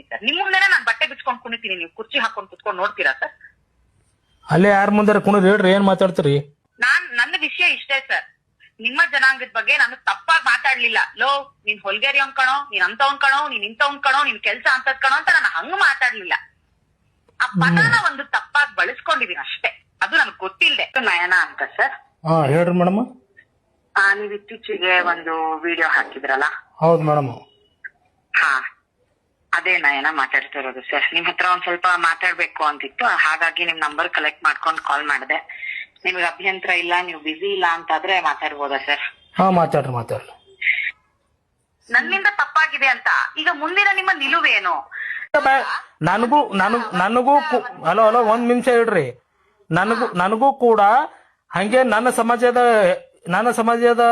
Sir. ನಿಮ್ ಮುಂದೆನೆ ನಾನ್ ಬಟ್ಟೆ ಬಿಚ್ಕೊಂಡ್ ಕುಣಿತೀನಿ, ನೀವು ಕುರ್ಚಿ ಹಾಕೊಂಡ್ ಕುತ್ಕೊಂಡ್ ನೋಡ್ತೀರಾ ಸರ್? ಅಲ್ಲೇ ಯಾರ ಮುಂದಾರ ಕುಣಿದ್ರಿ ಹೇಳ್ರಿ, ಏನ್ ಮಾತಾಡ್ತೀರಿ? ನನ್ನ ವಿಷಯ ಇಷ್ಟೇ ಸರ್, ನಿಮ್ಮ ಜನಾಂಗದ ಬಗ್ಗೆ ನಾನು ತಪ್ಪಾಗಿ ಮಾತಾಡ್ಲಿಲ್ಲ. ಲೋ ನೀನ್ ಹೊಲ್ಗೇರಿ ಕಣೋ, ನೀನ್ ಅಂತವನ್ ಕಣೋ, ನೀನ್ ಇಂಥವನ್ ಕಣೋ, ನಿನ್ ಕೆಲ್ಸ ಅಂತದ್ ಕಣೋ ಅಂತ ನಾನು ಹಂಗ ಮಾತಾಡ್ಲಿಲ್ಲ. ಆ ಪದನ ಒಂದು ತಪ್ಪಾಗಿ ಬಳಸ್ಕೊಂಡಿದೀನಿ ಅಷ್ಟೇ, ಅದು ನನ್ಗೆ ಗೊತ್ತಿಲ್ದೆ. ನಯನ ಅಂತ ಸರ್. ಹಾ ಹೇಳ್ರಿ ಮೇಡಮ್. ನೀವ್ ಇತ್ತೀಚೆಗೆ ಒಂದು ವಿಡಿಯೋ ಹಾಕಿದ್ರಲ್ಲ? ಹೌದು ಮೇಡಮ್. ಹಾ, ಅದೇ ನಯನ ಮಾತಾಡ್ತಾ ಇರೋದು ಸರ್. ನಿಮ್ ಹತ್ರ ಒಂದ್ ಸ್ವಲ್ಪ ಮಾತಾಡ್ಬೇಕು ಅಂತಿತ್ತು, ಹಾಗಾಗಿ ನಿಮ್ ನಂಬರ್ ಕಲೆಕ್ಟ್ ಮಾಡ್ಕೊಂಡು ಕಾಲ್ ಮಾಡಿದೆ. ನಿಮ್ಗೆ ಅಭ್ಯಂತರ ಇಲ್ಲ, ನೀವು ಬಿಸಿ ಇಲ್ಲ ಅಂತಾದ್ರೆ ಮಾತಾಡ್ಬೋದಾ ಸರ್? ಹಾ ಮಾತಾಡ್ರಿ ಮಾತಾಡ್ರಿ. ನನ್ನಿಂದ ತಪ್ಪಾಗಿದೆ ಅಂತ ಈಗ ಮುಂದಿನ ನಿಮ್ಮ ನಿಲುವೇನು? ನನಗೂ ಹಲೋ ಹಲೋ ಒಂದ್ ನಿಮಿಷ ಹೇಳ್ರಿ. ನನಗೂ ಕೂಡ ಹಂಗೆ ನನ್ನ ಸಮಾಜದ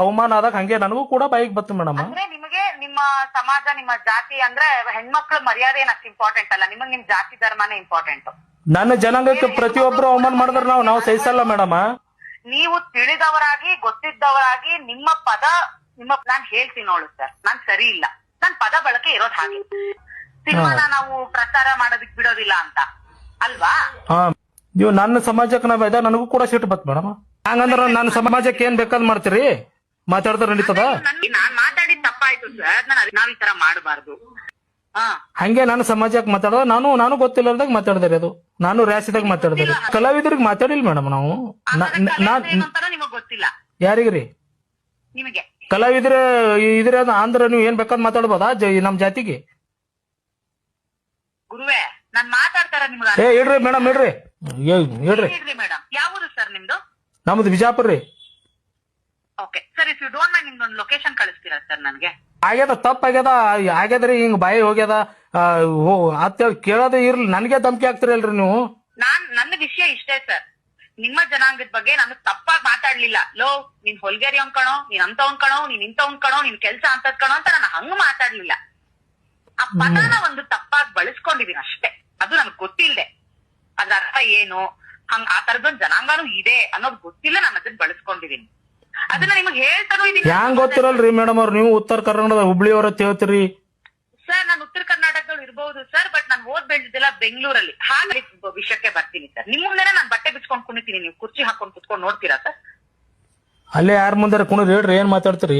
ಅವಮಾನ ಆದಾಗ ಹಂಗೆ ನನಗೂ ಕೂಡ ಬೈಕ್ ಬತ್ತು ಮೇಡಮ್. ಅಂದ್ರೆ ನಿಮಗೆ ನಿಮ್ಮ ಸಮಾಜ, ನಿಮ್ಮ ಜಾತಿ ಅಂದ್ರೆ ಹೆಣ್ಮಕ್ಳ ಮರ್ಯಾದೆ ಏನಷ್ಟು ಇಂಪಾರ್ಟೆಂಟ್ ಅಲ್ಲ, ನಿಮಗ್ ನಿಮ್ ಜಾತಿ ಧರ್ಮನೇ ಇಂಪಾರ್ಟೆಂಟ್. ನನ್ನ ಜನಾಂಗಕ್ಕೆ ಪ್ರತಿಯೊಬ್ರು ಅವಮಾನ ಮಾಡಿದ್ರೆ ನಾವು ಸಹಿಸಲ್ಲ ಮೇಡಮ್. ನೀವು ತಿಳಿದವರಾಗಿ ಗೊತ್ತಿದ್ದವರಾಗಿ ನಿಮ್ಮ ನಾನ್ ಹೇಳ್ತೀನಿ ನೋಡು ಸರ್, ನಾನ್ ಸರಿ ಇಲ್ಲ, ನನ್ ಪದ ಬಳಕೆ ಇರೋದ್ ಹಾಗೆ. ಸಿನಿಮಾನ ನಾವು ಪ್ರಚಾರ ಮಾಡೋದಕ್ ಬಿಡೋದಿಲ್ಲ ಅಂತ ಅಲ್ವಾ? ನೀವು ನನ್ನ ಸಮಾಜಕ್ಕೆ ನಾವ್ ನನಗೂ ಕೂಡ ಸಿಟ್ಟು ಬತ್ ಮೇಡಮ್. ಹಂಗಂದ್ರ ನನ್ನ ಸಮಾಜಕ್ಕೆ ಏನ್ ಬೇಕಾದ್ ಮಾಡ್ತೀರಿ? ಮಾತಾಡ್ತಾರ ನಡೀತದ? ನಾನ್ ಮಾತಾಡಿದ್ ತಪ್ಪಾಯ್ತು ಸರ್, ನಾವ್ ಈ ತರ ಮಾಡಬಾರ್ದು. ಹಂಗೆ ನಾನು ಸಮಾಜಕ್ಕೆ ಮಾತಾಡೋದು, ನಾನು ಗೊತ್ತಿಲ್ಲದಾಗ ಮಾತಾಡ್ದಾರೆ, ಅದು ನಾನು ರ್ಯಾಸಿದಾಗ ಮಾತಾಡಿದಾರೆ. ಕಲಾವಿದರಿಗೆ ಮಾತಾಡಿಲ್ಲ ಮೇಡಮ್ ನಾವು. ನಿಮಗ್ ಗೊತ್ತಿಲ್ಲ ಯಾರಿಗ್ರಿ? ನಿಮಗೆ ಕಲಾವಿದ್ರ ಇದ್ರ ಅಂದ್ರ ನೀವು ಏನ್ ಬೇಕಾದ್ ಮಾತಾಡ್ಬೋದಾ ನಮ್ ಜಾತಿಗೆ? ಗುರುವೇ, ನಾನ್ ಮಾತಾಡ್ತಾರ ನಿಮ್ಗೆ ಹೇಳ್ರಿ ಮೇಡಮ್, ಹೇಳ್ರಿ ಮೇಡಮ್. ಯಾವುದು ಸರ್ ನಿಮ್ದು? ನಮ್ದು ಬಿಜಾಪುರ್ ರೀ. Okay sir, if you don't mind ನಿಮ್ದೊಂದು ಲೊಕೇಶನ್ ಕಳಿಸ್ತೀರಾ ಸರ್ ನನ್ಗೆ? ಆಗ್ಯದ, ಆಗ್ಯದ್ರಿ, ಹಿಂಗ್ ಬಾಯಿ ಹೋಗ್ಯದ ಅಂತೇಳಿ ಕೇಳೋದೇ ಇರ್ಲಿ, ನನ್ಗೆ ಧಮಕಿ ಹಾಕ್ತಿರಲ್ರಿ ನೀವು. ನನ್ನ ವಿಷಯ ಇಷ್ಟೇ ಸರ್, ನಿಮ್ಮ ಜನಾಂಗದ ಬಗ್ಗೆ ನಾನು ತಪ್ಪಾಗಿ ಮಾತಾಡ್ಲಿಲ್ಲ. ಲೋ ನೀನ್ ಹೊಲ್ಗೇರಿ ಕಣೋ, ನೀನ್ ಅಂತವನ್ ಕಣೋ, ನೀನ್ ಇಂಥವನ್ ಕಣೋ, ನಿನ್ ಕೆಲ್ಸ ಅಂತದ್ ಕಣೋ ಅಂತ ನಾನು ಹಂಗ ಮಾತಾಡ್ಲಿಲ್ಲ. ಆ ಪದನ ಒಂದು ತಪ್ಪಾಗಿ ಬಳಸ್ಕೊಂಡಿದೀನಿ ಅಷ್ಟೇ, ಅದು ನನ್ಗೆ ಗೊತ್ತಿಲ್ದೆ. ಅದ್ರ ಅರ್ಥ ಏನು, ಆ ತರದೊಂದ್ ಜನಾಂಗನೂ ಇದೆ ಅನ್ನೋದು ಗೊತ್ತಿಲ್ಲ, ನಾನು ಅದನ್ನ ಬಳಸ್ಕೊಂಡಿದೀನಿ. ಅದನ್ನ ನಿಮಗ್ ಹೇಳ್ತಾನೂ ಇದೀನಿ. ಹ್ಯಾಂಗ್ ಗೊತ್ತಿರಲ್ರಿ ಮೇಡಮ್ ಅವ್ರು? ನೀವು ಉತ್ತರ ಕರ್ನಾಟಕದ ಹುಬ್ಳಿಯವರ ಹೇಳ್ತೀರಿ ಸರ್. ನಾನು ಉತ್ತರ ಕರ್ನಾಟಕದವ್ರು ಇರ್ಬಹುದು ಸರ್, ಬಟ್ ನಾನು ಓದ್ ಬೆಳೆದಿದ್ದೆಲ್ಲ ಬೆಂಗಳೂರಲ್ಲಿ. ಹಾಗೆ ವಿಷಯಕ್ಕೆ ಬರ್ತೀನಿ ಸರ್. ನಿಮ್ ಮುಂದೆನೆ ನಾನ್ ಬಟ್ಟೆ ಬಿಚ್ಕೊಂಡ್ ಕುಣಿತೀನಿ, ನೀವು ಕುರ್ಚಿ ಹಾಕೊಂಡ್ ಕುತ್ಕೊಂಡ್ ನೋಡ್ತೀರಾ ಸರ್? ಅಲ್ಲೇ ಯಾರ ಮುಂದಾರ ಕುಣಿದ್ರಿ ಹೇಳ್ರಿ, ಏನ್ ಮಾತಾಡ್ತೀರಿ?